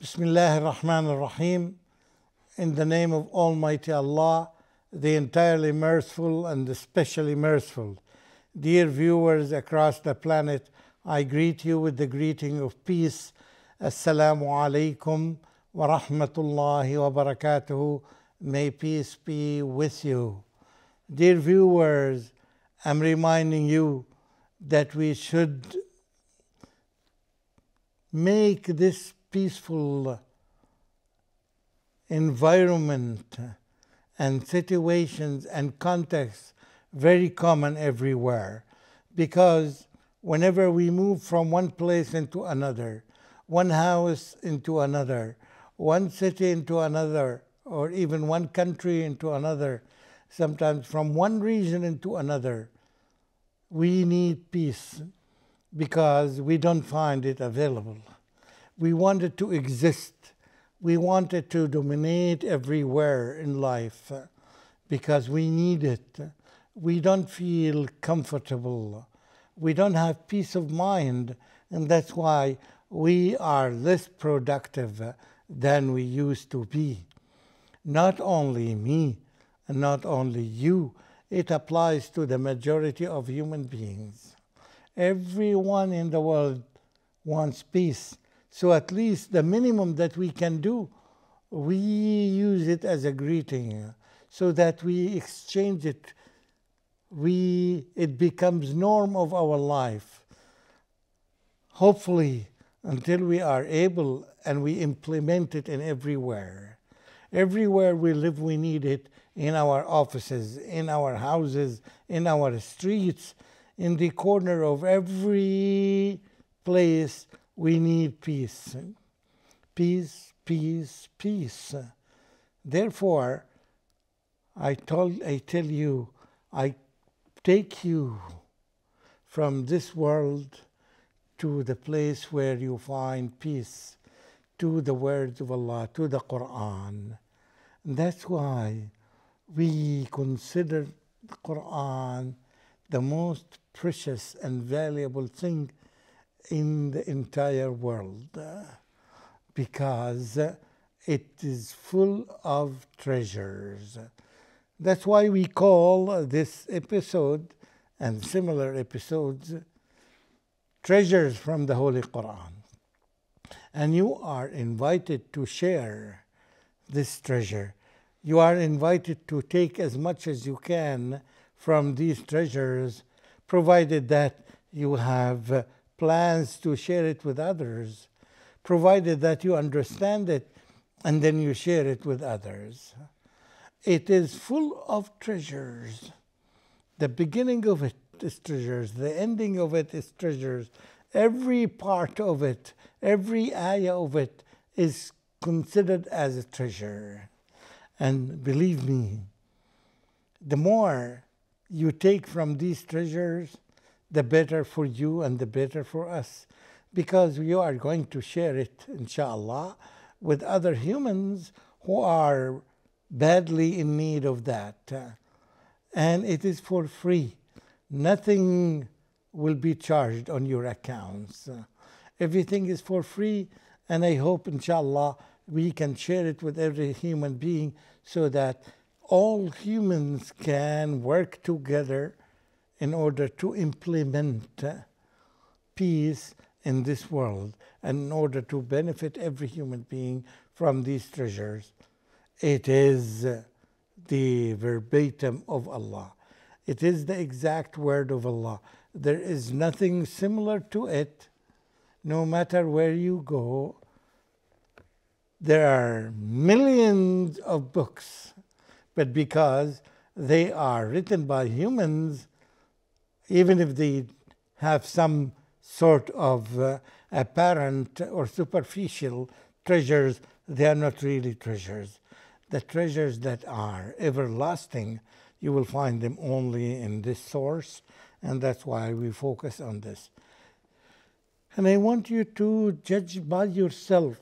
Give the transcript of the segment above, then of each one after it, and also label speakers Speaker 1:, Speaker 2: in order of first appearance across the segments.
Speaker 1: Bismillah ar-Rahman ar-Rahim. In the name of Almighty Allah, the entirely merciful and especially merciful. Dear viewers across the planet, I greet you with the greeting of peace. Assalamu alaikum wa rahmatullahi wa barakatuhu. May peace be with you. Dear viewers, I'm reminding you that we should make this peaceful environment and situations and contexts very common everywhere, because whenever we move from one place into another, one house into another, one city into another, or even one country into another, sometimes from one region into another, we need peace because we don't find it available. We want it to exist. We want it to dominate everywhere in life because we need it. We don't feel comfortable. We don't have peace of mind, and that's why we are less productive than we used to be. Not only me, and not only you, it applies to the majority of human beings. Everyone in the world wants peace. So at least the minimum that we can do, we use it as a greeting so that we exchange it. It becomes norm of our life. Hopefully, until we are able and we implement it in everywhere. Everywhere we live, we need it, in our offices, in our houses, in our streets, in the corner of every place. We need peace. Peace, peace, peace. Therefore, I tell you, I take you from this world to the place where you find peace, to the words of Allah, to the Quran. And that's why we consider the Quran the most precious and valuable thing in the entire world, because it is full of treasures. That's why we call this episode and similar episodes treasures from the Holy Quran. And you are invited to share this treasure. You are invited to take as much as you can from these treasures, provided that you have plans to share it with others, provided that you understand it and then you share it with others. It is full of treasures. The beginning of it is treasures. The ending of it is treasures. Every part of it, every ayah of it is considered as a treasure. And believe me, the more you take from these treasures, the better for you and the better for us, because you are going to share it, inshallah, with other humans who are badly in need of that. And it is for free. Nothing will be charged on your accounts. Everything is for free, and I hope, inshallah, we can share it with every human being so that all humans can work together in order to implement peace in this world, and in order to benefit every human being from these treasures. It is the verbatim of Allah. It is the exact word of Allah. There is nothing similar to it. No matter where you go, there are millions of books, but because they are written by humans, even if they have some sort of apparent or superficial treasures, they are not really treasures. The treasures that are everlasting, you will find them only in this source, and that's why we focus on this. And I want you to judge by yourself,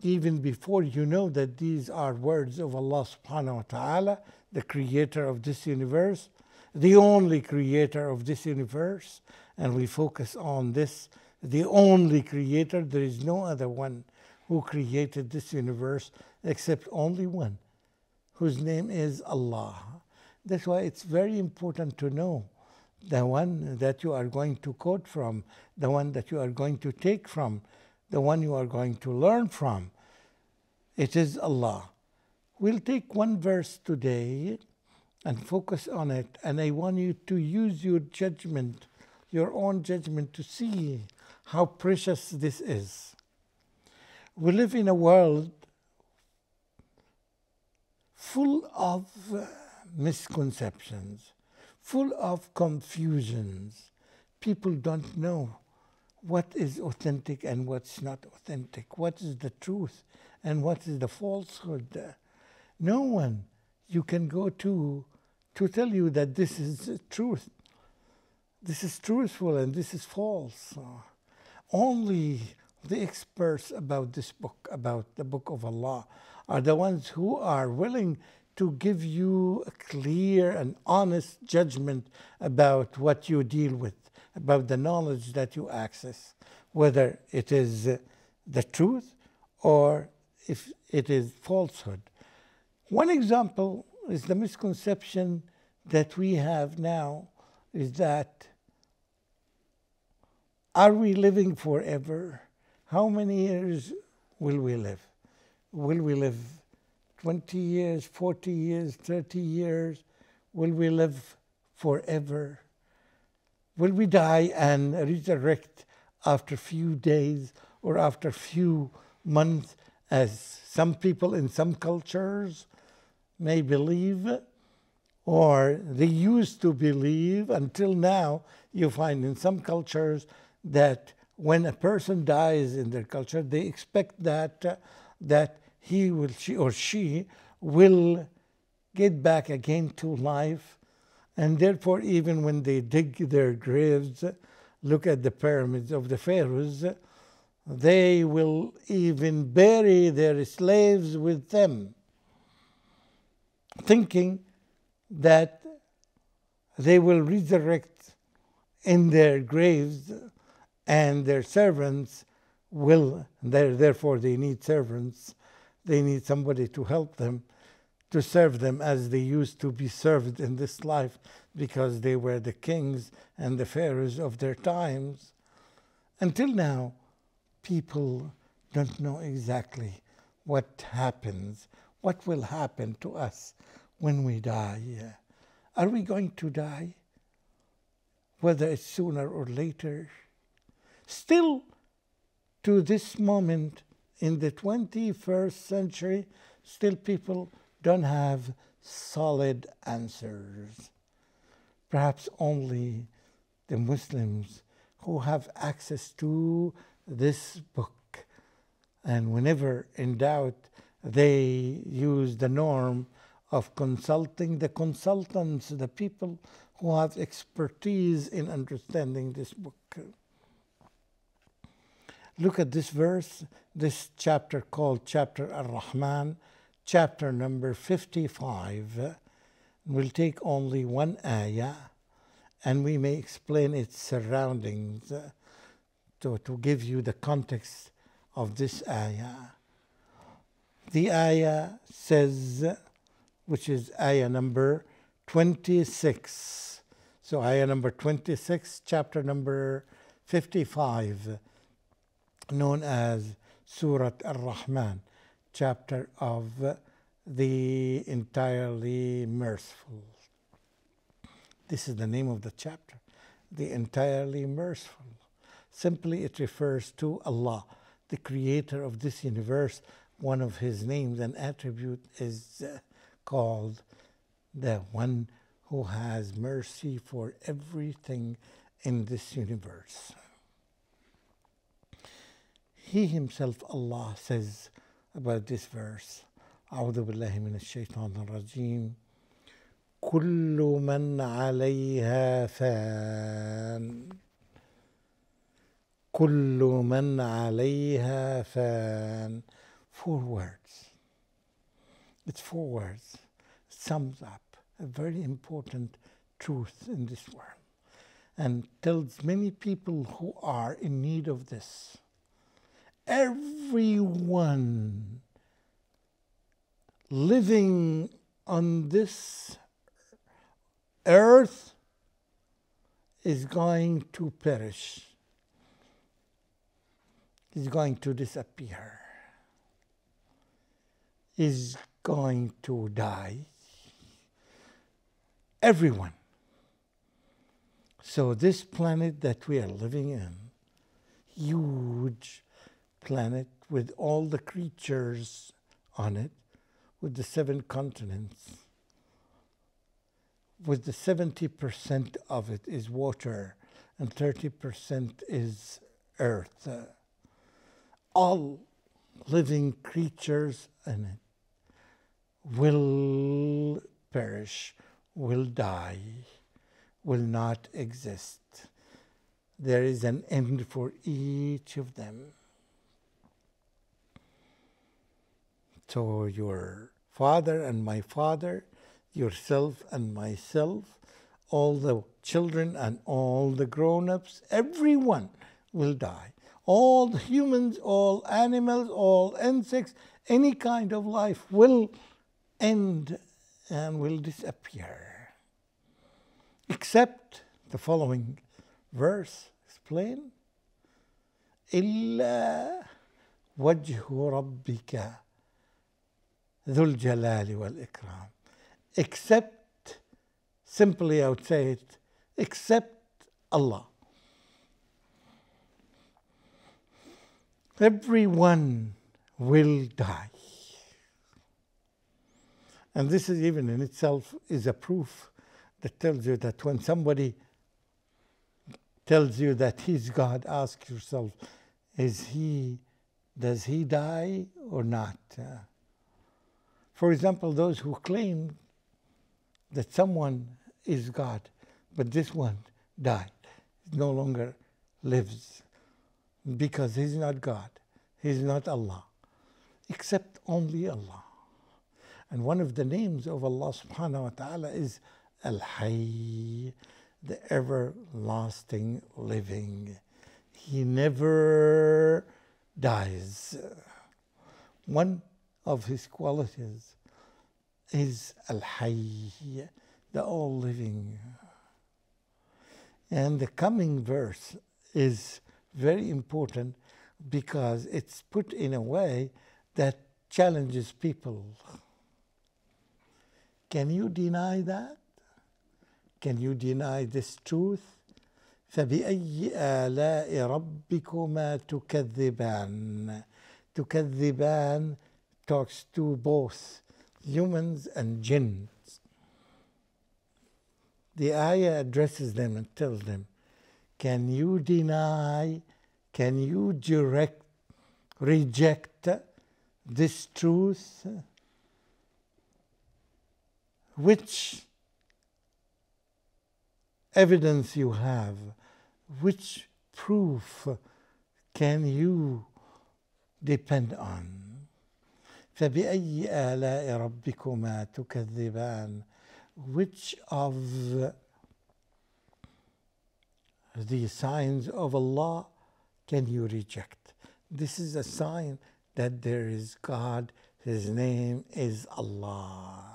Speaker 1: even before you know that these are words of Allah subhanahu wa ta'ala, the creator of this universe, the only creator of this universe, and we focus on this, the only creator. There is no other one who created this universe except only one, whose name is Allah. That's why it's very important to know the one that you are going to quote from, the one that you are going to take from, the one you are going to learn from. It is Allah. We'll take one verse today and focus on it, and I want you to use your judgment, your own judgment, to see how precious this is. We live in a world full of misconceptions, full of confusions. People don't know what is authentic and what's not authentic, what is the truth and what is the falsehood. No one you can go to tell you that this is truth, this is truthful and this is false. Only the experts about this book, about the book of Allah, are the ones who are willing to give you a clear and honest judgment about what you deal with, about the knowledge that you access, whether it is the truth or if it is falsehood. One example is the misconception that we have now is that, are we living forever? How many years will we live? Will we live 20 years, 40 years, 30 years? Will we live forever? Will we die and resurrect after few days or after few months, as some people in some cultures may believe, or they used to believe until now? You find in some cultures that when a person dies in their culture, they expect that he or she will get back again to life. And therefore, even when they dig their graves, look at the pyramids of the pharaohs, they will even bury their slaves with them, thinking that they will resurrect in their graves, and their servants will, therefore they need servants, they need somebody to help them, to serve them as they used to be served in this life, because they were the kings and the pharaohs of their times. Until now, people don't know exactly what happens, what will happen to us when we die. Are we going to die? Whether it's sooner or later. Still, to this moment, in the 21st century, still people don't have solid answers. Perhaps only the Muslims who have access to this book. And whenever in doubt, they use the norm of consulting the consultants, the people who have expertise in understanding this book. Look at this verse, this chapter called Chapter Ar-Rahman, chapter number 55. We'll take only one ayah, and we may explain its surroundings to give you the context of this ayah. The ayah says, which is ayah number 26. So ayah number 26, chapter number 55, known as Surah Ar-Rahman, chapter of the entirely merciful. This is the name of the chapter, the entirely merciful. Simply it refers to Allah, the creator of this universe. One of his names and attribute is called the one who has mercy for everything in this universe. He himself, Allah, says about this verse, أعوذ بالله من الشيطان الرجيم كل من عليها فان كل من عليها فان. 4 words. It's 4 words. It sums up a very important truth in this world and tells many people who are in need of this. everyone living on this earth is going to perish, is going to disappear, is going to die. Everyone. So this planet that we are living in, huge planet with all the creatures on it, with the 7 continents, with the 70% of it is water and 30% is earth. All living creatures in it will perish, will die, will not exist. There is an end for each of them. So your father and my father, yourself and myself, all the children and all the grown-ups, everyone will die. All the humans, all animals, all insects, any kind of life will end and will disappear. Except the following verse explain, إِلَّا وَجْهُ رَبِّكَ ذُو الْجَلَالِ وَالْإِكْرَامِ. Except, simply I would say it, except Allah. Everyone will die. And this is even in itself is a proof that tells you that when somebody tells you that he's God, ask yourself, does he die or not? For example, those who claim that someone is God, but this one died, no longer lives, because he's not God, he's not Allah, except only Allah. And one of the names of Allah subhanahu wa ta'ala is Al-Hayy, the everlasting living. He never dies. One of his qualities is Al-Hayy, the all-living. And the coming verse is very important because it's put in a way that challenges people. Can you deny that? Can you deny this truth? فبأي آلاء ربكما تكذبان. تكذبان talks to both humans and jinns. The ayah addresses them and tells them, can you deny, can you reject this truth? Which evidence you have, which proof can you depend on? فبأي آلاء ربكما تكذبان. Which of the signs of Allah can you reject? This is a sign that there is God, His name is Allah.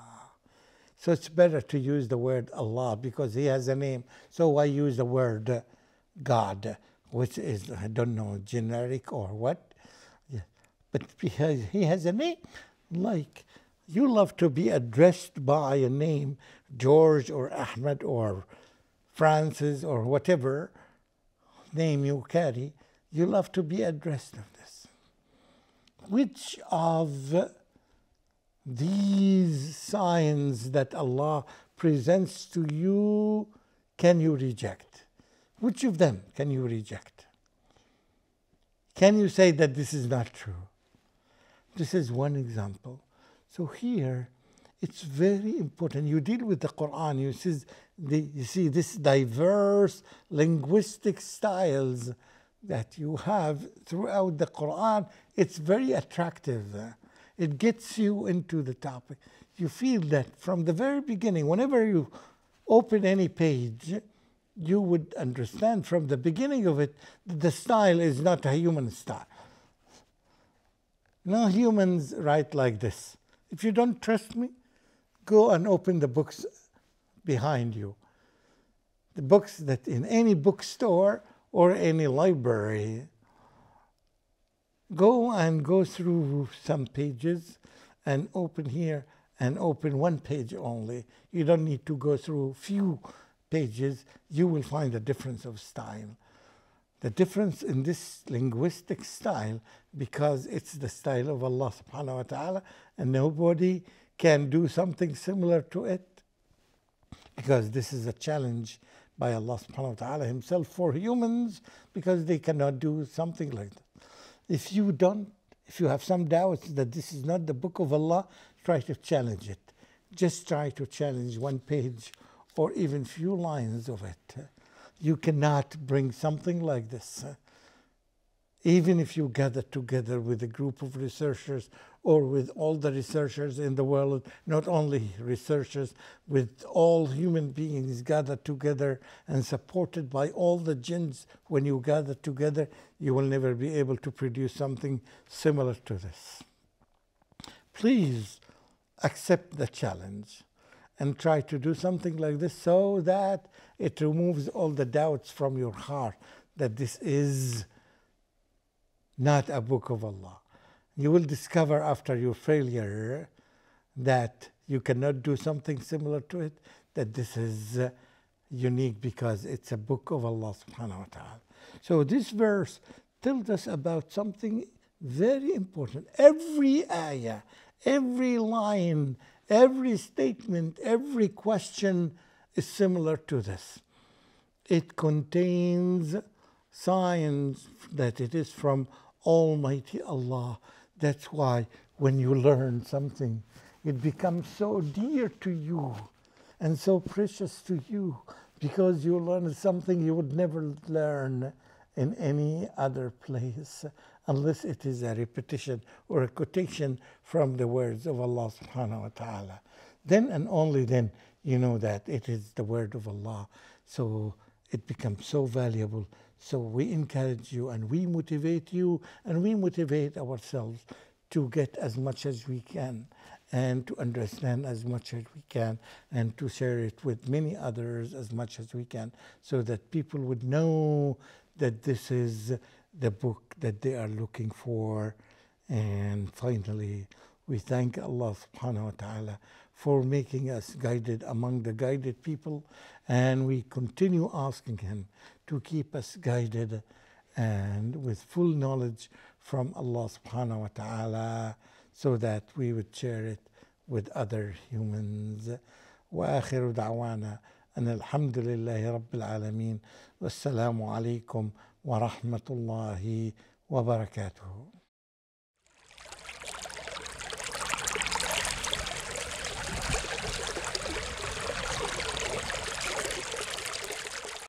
Speaker 1: So it's better to use the word Allah because He has a name. So I use the word God, which is, I don't know, generic or what. Yeah. But He has a name. Like you love to be addressed by a name, George or Ahmed or Francis or whatever name you carry. You love to be addressed of this. Which of these signs that Allah presents to you can you reject? Which of them can you reject? Can you say that this is not true? This is one example. So here, it's very important. You deal with the Quran. You see this diverse linguistic styles that you have throughout the Quran. It's very attractive. It gets you into the topic. You feel that from the very beginning, whenever you open any page, you would understand from the beginning of it that the style is not a human style. Now humans write like this. If you don't trust me, go and open the books behind you. The books that in any bookstore or any library. Go through some pages and open here and open one page only. You don't need to go through few pages. You will find a difference of style. The difference in this linguistic style, because it's the style of Allah subhanahu wa ta'ala, and nobody can do something similar to it, because this is a challenge by Allah subhanahu wa ta'ala himself for humans, because they cannot do something like that. If you have some doubts that this is not the book of Allah, try to challenge it. Just try to challenge one page or even few lines of it. You cannot bring something like this. Even if you gather together with a group of researchers or with all the researchers in the world, not only researchers, with all human beings gathered together and supported by all the jinns, when you gather together, you will never be able to produce something similar to this. Please accept the challenge and try to do something like this so that it removes all the doubts from your heart that this is not a book of Allah. You will discover after your failure that you cannot do something similar to it, that this is unique because it's a book of Allah subhanahu wa ta'ala. So this verse tells us about something very important. Every ayah, every line, every statement, every question is similar to this. It contains signs that it is from Almighty Allah. That's why when you learn something, it becomes so dear to you and so precious to you, because you learn something you would never learn in any other place unless it is a repetition or a quotation from the words of Allah subhanahu wa ta'ala. Then and only then you know that it is the word of Allah. So it becomes so valuable. So we encourage you and we motivate you and we motivate ourselves to get as much as we can and to understand as much as we can and to share it with many others as much as we can, so that people would know that this is the book that they are looking for. And finally, we thank Allah subhanahu wa ta'ala for making us guided among the guided people, and we continue asking Him to keep us guided and with full knowledge from Allah subhanahu wa ta'ala, so that we would share it with other humans. وآخر دعوانا أن الحمد لله رب العالمين والسلام عليكم ورحمة الله وبركاته.